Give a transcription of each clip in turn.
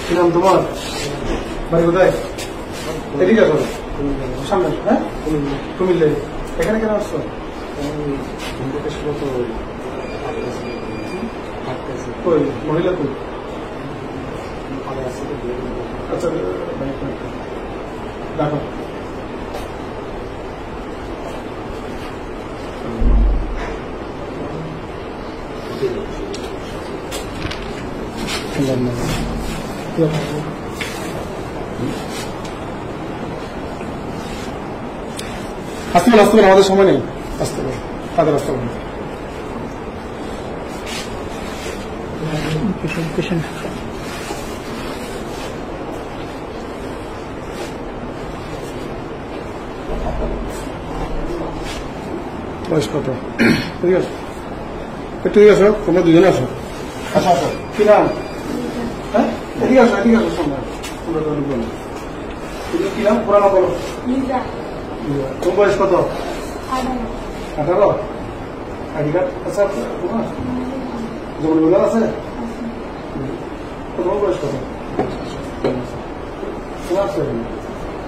কি নাম তোমার? বাড়ি কোথায়? এদিকে আসো সামনে। হ্যাঁ, কুমিল্লা। এখানে কেন আসছো? ওই মহিলা তো আচ্ছা দেখো আসতে পারে আমাদের সময় নেই। আসতে পারে তাদের আসতে পারে। বয়স কত? ঠিক আছে, একটু ঠিক আসো, তোমরা দুজনে আসো। আচ্ছা আসো, কি নাম? হ্যাঁ, এদিকে আসো, এদিকে আসো। কি নাম? পুরানো বলো। তোমার বয়স কত? 18। আইডি কার্ড আছে তোমার? জমি বলার আছে? তোমার বয়স কত? তোমার আছে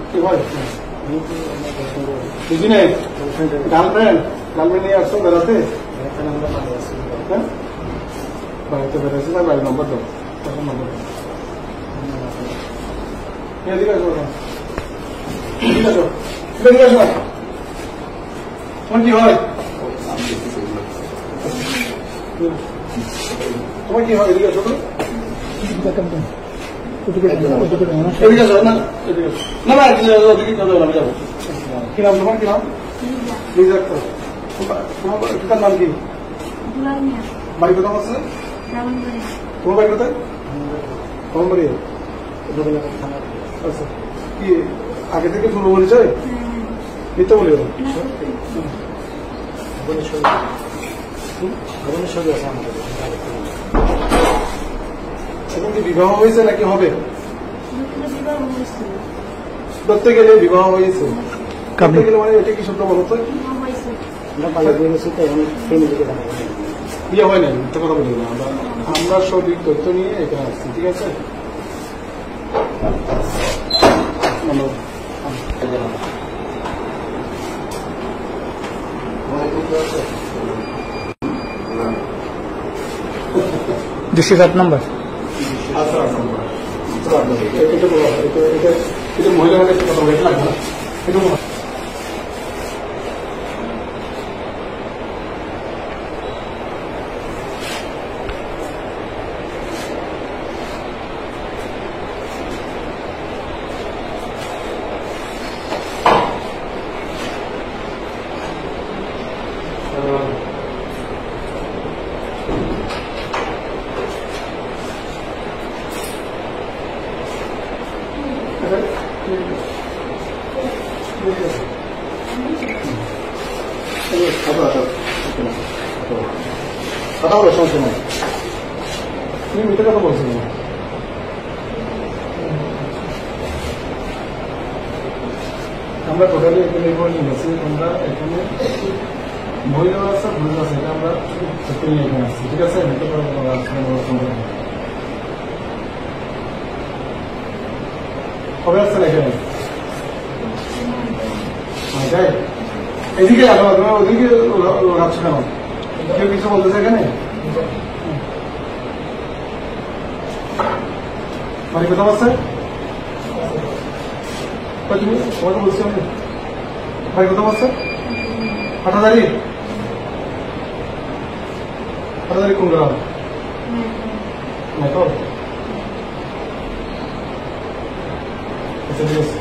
কি হয়? বুঝি নাই। গার্লফ্রেন্ড নিয়ে আসছো বেড়াতে? হ্যাঁ, বাড়িতে বেড়াচ্ছে না? বাড়ির নম্বর দাও, তখন নম্বর দাও। এদিকে আসো, এদিকে আসো, এদিকে আসো। তোমার কি হয়? তোমার কি হয়? এদিকে আসো তো। এদিকে আসো। না না না, ওদিকে যাবো, আমি যাবো। কি নাম তোমার? কি নাম? তোমার পিতার নাম কি? বাড়ি কোথাও আছে? তোমার বাড়ি কোথায়? তোমার বাড়ি? আচ্ছা, কি আগে থেকে পূর্ব পরিচয়? মিথ্যা বলি এখন কি বিবাহ হয়েছে নাকি হবে? ধরতে গেলে বিবাহ হয়েছে। কাটতে গেলে মানে এটা কি শব্দ বলো তো? বিয়ে হয় নাই, মিথ্যা কথা বলি না। আমরা সঠিক তথ্য নিয়ে এখানে আসছি, ঠিক আছে? This is 8 number. এটা মহিলা কথা বলে লাগবে না, এটা কথা বলো, সমস্যা নাই। তুমি মিথ্যে কথা বলছো না। আমরা টোটালি এখানে নিয়ে গেছি। আমরা এখানে মহিলা আছে, পুরুষ আছে, এটা আমরা নিয়ে এখানে আসছি, ঠিক আছে? কবে আসছেন এখানে? এদিকে আসো, তোমার ওদিকে লাগাচ্ছ কেন? কেউ কিছু বলতেছে এখানে? বাড়ি কোথাও আছে? তুমি তোমাকে বলছি আমি। বাড়ি কোথাও আছে? হাটাদারি কোন গ্রাম? আচ্ছা ঠিক আছে।